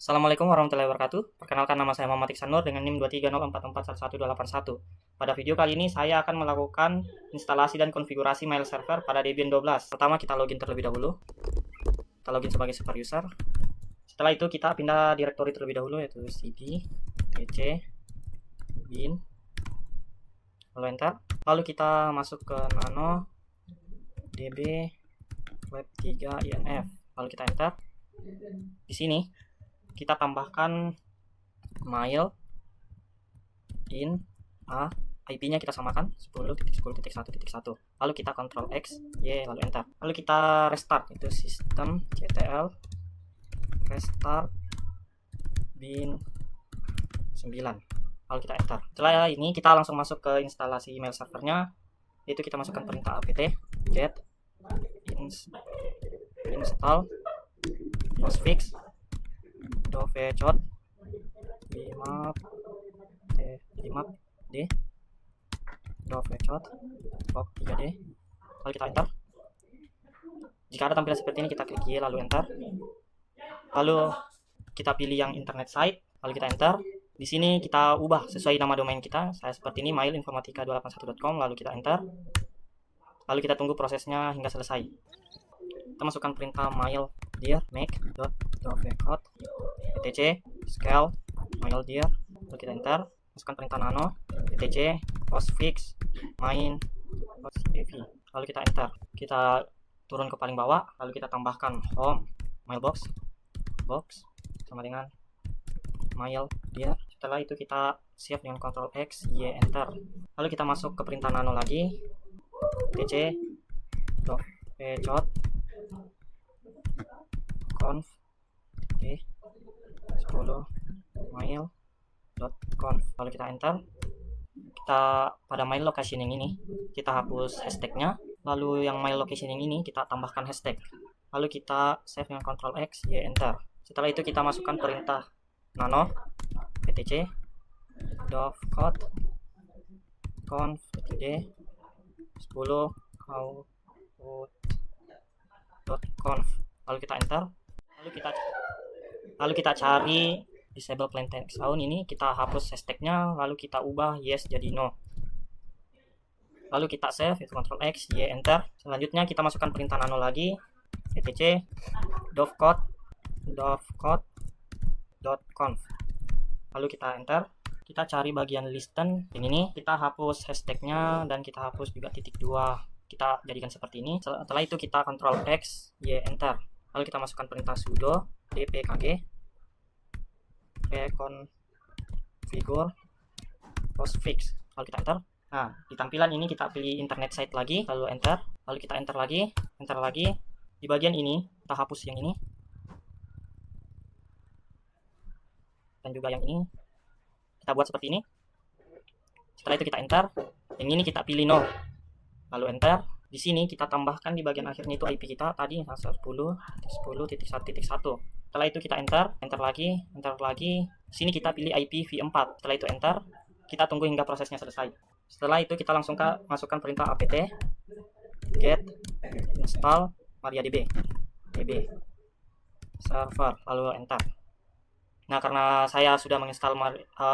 Assalamualaikum warahmatullahi wabarakatuh. Perkenalkan, nama saya Muhammad Iksanur dengan NIM 23044111281. Pada video kali ini saya akan melakukan instalasi dan konfigurasi mail server pada Debian 12. Pertama kita login terlebih dahulu. Kita login sebagai super user. Setelah itu kita pindah direktori terlebih dahulu, yaitu cd etc bin, lalu enter. Lalu kita masuk ke nano db web 3 inf, lalu kita enter. Di sini kita tambahkan mail in a, IP-nya kita samakan 10.10.1.1. Lalu kita Ctrl X Y lalu enter. Lalu kita restart, itu sistem ctl restart bin 9. Lalu kita enter. Setelah ini kita langsung masuk ke instalasi email servernya, yaitu kita masukkan perintah apt get install postfix dovecot 5d dovecot pop 3d. Lalu kita enter. Jika ada tampilan seperti ini kita klik Y lalu enter. Lalu kita pilih yang internet site, lalu kita enter. Di sini kita ubah sesuai nama domain kita. Saya seperti ini, mailinformatika281.com, lalu kita enter. Lalu kita tunggu prosesnya hingga selesai. Kita masukkan perintah mail dir make.dovecot etc scale mail dir, lalu kita enter. Masukkan perintah nano etc postfix main lalu kita enter. Kita turun ke paling bawah, lalu kita tambahkan home mailbox box sama dengan mail dir. Setelah itu kita save dengan Ctrl X Y enter. Lalu kita masuk ke perintah nano lagi etc dovecot conf 10 mail.conf, lalu kita enter. Kita pada mail location yang ini kita hapus hashtagnya, lalu yang mail location yang ini kita tambahkan hashtag, lalu kita save dengan Ctrl X Y enter. Setelah itu kita masukkan perintah nano etc dovecot conf d 10 output.conf, lalu kita enter. Lalu kita cari disable plain text sound, ini kita hapus hashtagnya, lalu kita ubah yes jadi no, lalu kita save, itu Ctrl X Y enter. Selanjutnya kita masukkan perintah nano lagi etc dovecot.conf, lalu kita enter. Kita cari bagian listen, yang ini kita hapus hashtagnya dan kita hapus juga titik 2, kita jadikan seperti ini. Setelah itu kita Ctrl X Y enter. Lalu kita masukkan perintah sudo dpkg configure postfix, lalu kita enter. Nah, di tampilan ini kita pilih internet site lagi, lalu enter. Lalu kita enter lagi. Di bagian ini kita hapus yang ini dan juga yang ini, kita buat seperti ini. Setelah itu kita enter. Yang ini kita pilih no, lalu enter. Di sini kita tambahkan di bagian akhirnya itu IP kita tadi 10.10.1.1. Setelah itu kita enter lagi. Di sini kita pilih IP v4. Setelah itu enter. Kita tunggu hingga prosesnya selesai. Setelah itu kita langsung masukkan perintah apt get install mariadb db server, lalu enter. Nah, karena saya sudah menginstal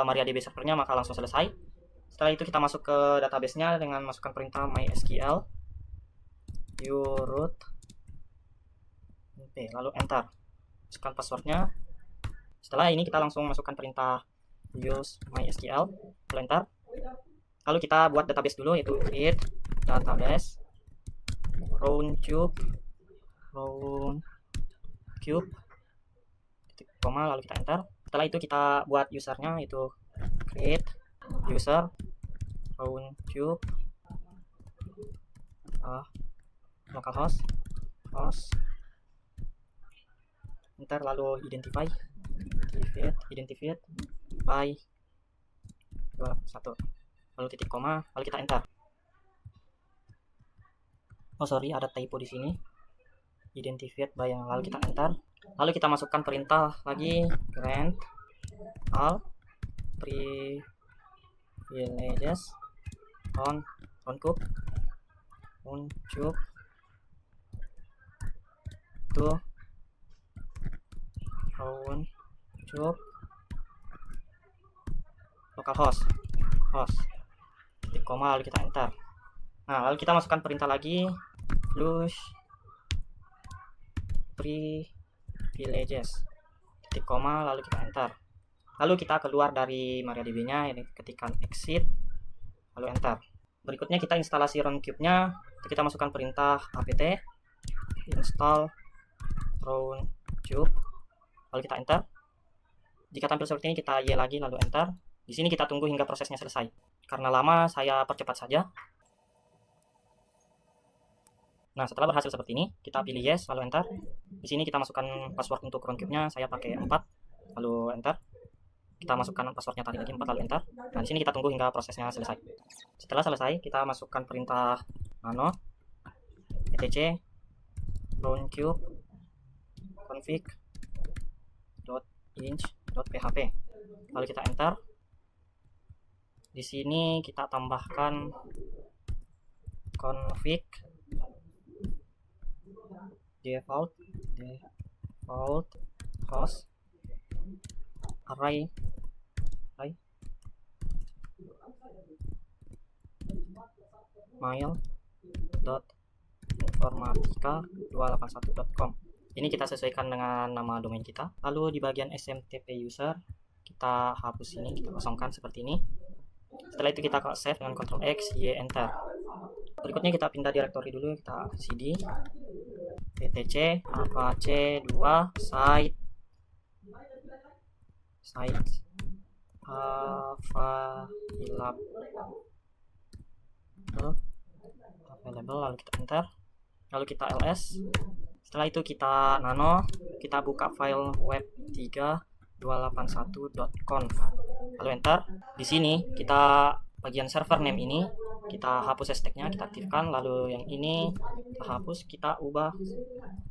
mariadb servernya, maka langsung selesai. Setelah itu kita masuk ke database-nya dengan masukkan perintah mysql uroot lalu enter. Masukkan passwordnya. Setelah ini kita langsung masukkan perintah use mysql, lalu enter. Lalu kita buat database dulu, yaitu create database roundcube titik koma, lalu kita enter. Setelah itu kita buat usernya, yaitu create user roundcube localhost enter, lalu identify by 21, lalu titik koma, lalu kita enter. Oh sorry, ada typo di sini, identified by yang, lalu kita enter. Lalu kita masukkan perintah lagi grant all privileges on roundcube to round cube localhost titik koma, lalu kita enter. Nah, lalu kita masukkan perintah lagi flush privileges titik koma, lalu kita enter. Lalu kita keluar dari MariaDB-nya, ini ketikkan exit, lalu enter. Berikutnya kita instalasi Runcube-nya, kita masukkan perintah apt install Runcube, lalu kita enter. Jika tampil seperti ini, kita Y lagi, lalu enter. Di sini kita tunggu hingga prosesnya selesai. Karena lama, saya percepat saja. Nah, setelah berhasil seperti ini, kita pilih yes, lalu enter. Di sini kita masukkan password untuk Runcube-nya, saya pakai 4, lalu enter. Kita masukkan passwordnya tadi lagi 4, lalu enter. Nah, di sini kita tunggu hingga prosesnya selesai. Setelah selesai, kita masukkan perintah nano etc runcube config.inch.php, lalu kita enter. Di sini kita tambahkan config default host array mail.informatika281.com. Ini kita sesuaikan dengan nama domain kita. Lalu di bagian SMTP user kita hapus ini, kita kosongkan seperti ini. Setelah itu kita save dengan Ctrl X, Y, enter. Berikutnya kita pindah directory dulu, kita cd etc apache 2 site available, lalu kita enter, lalu kita ls. Setelah itu kita nano, kita buka file web3.281.conf, lalu enter. Di sini kita bagian server name ini kita hapus stacknya, kita aktifkan, lalu yang ini kita hapus, kita ubah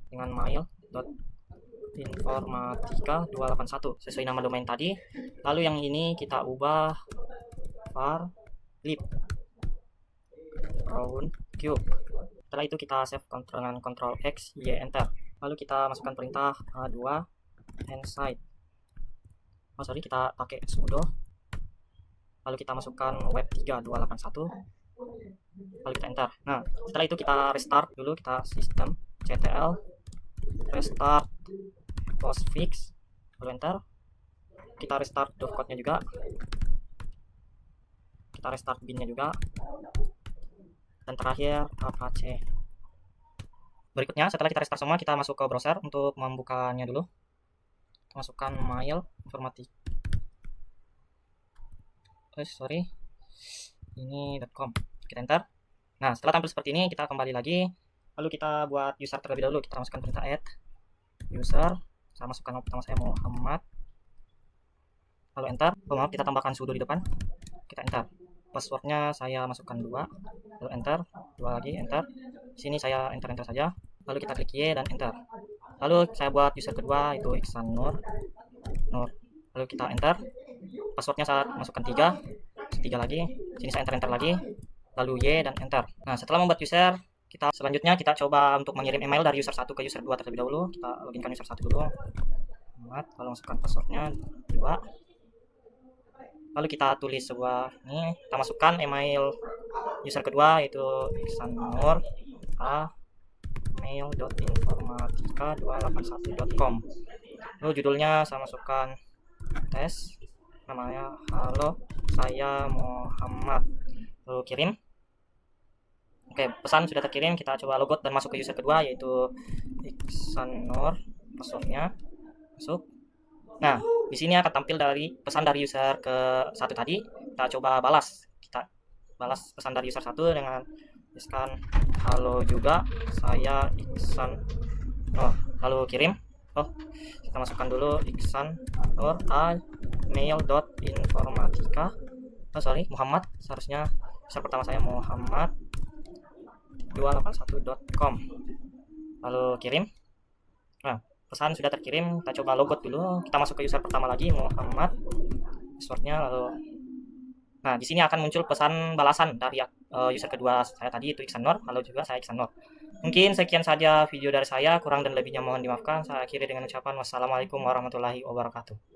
dengan mail.informatika281 sesuai nama domain tadi. Lalu yang ini kita ubah var lib Runcube. Setelah itu kita save dengan Ctrl X, Y, enter. Lalu kita masukkan perintah a2 inside. Kita pakai sudo. Lalu kita masukkan web3.281. Lalu kita enter. Nah, setelah itu kita restart dulu, kita system ctl restart postfix, lalu enter. Kita restart dovecode-nya juga, kita restart bin-nya juga, dan terakhir apache. Berikutnya setelah kita restart semua, kita masuk ke browser untuk membukanya dulu. Kita masukkan mail informatik ini .com, kita enter. Nah, setelah tampil seperti ini, kita kembali lagi, lalu kita buat user terlebih dahulu. Kita masukkan perintah add user, saya masukkan nama pertama saya Muhammad, lalu enter. Maaf, kita tambahkan sudo di depan, kita enter. Passwordnya saya masukkan 2, lalu enter, 2 lagi, enter. Di sini saya enter saja, lalu kita klik Y dan enter. Lalu saya buat user kedua, itu Iksan Nur, lalu kita enter. Passwordnya saya masukkan 3 lagi, sini saya enter lagi, lalu Y dan enter. Nah, setelah membuat user, selanjutnya kita coba untuk mengirim email dari user 1 ke user 2 terlebih dahulu. Kita loginkan user 1 dulu, lalu masukkan passwordnya 2, lalu kita tulis sebuah ini, kita masukkan email user kedua, yaitu iksanur@mail.informatika281.com. lalu judulnya saya masukkan tes, namanya halo saya Muhammad, lalu kirim. Oke, pesan sudah terkirim. Kita coba logout dan masuk ke user kedua, yaitu Iksan Nur, passwordnya masuk. Nah, di sini akan tampil dari pesan dari user ke 1 tadi. Kita coba balas, kita balas pesan dari user 1 dengan tuliskan halo juga saya Iksan Nur, lalu kirim. Kita masukkan dulu Iksan Nur mail.informatika Muhammad, seharusnya user pertama saya Muhammad 281.com, lalu kirim. Nah, pesan sudah terkirim. Kita coba logout dulu, kita masuk ke user pertama lagi Muhammad, passwordnya, lalu nah di sini akan muncul pesan balasan dari user kedua saya tadi, itu Iksan Nur, lalu juga saya Iksan Nur. Mungkin sekian saja video dari saya, kurang dan lebihnya mohon dimaafkan. Saya akhiri dengan ucapan wassalamualaikum warahmatullahi wabarakatuh.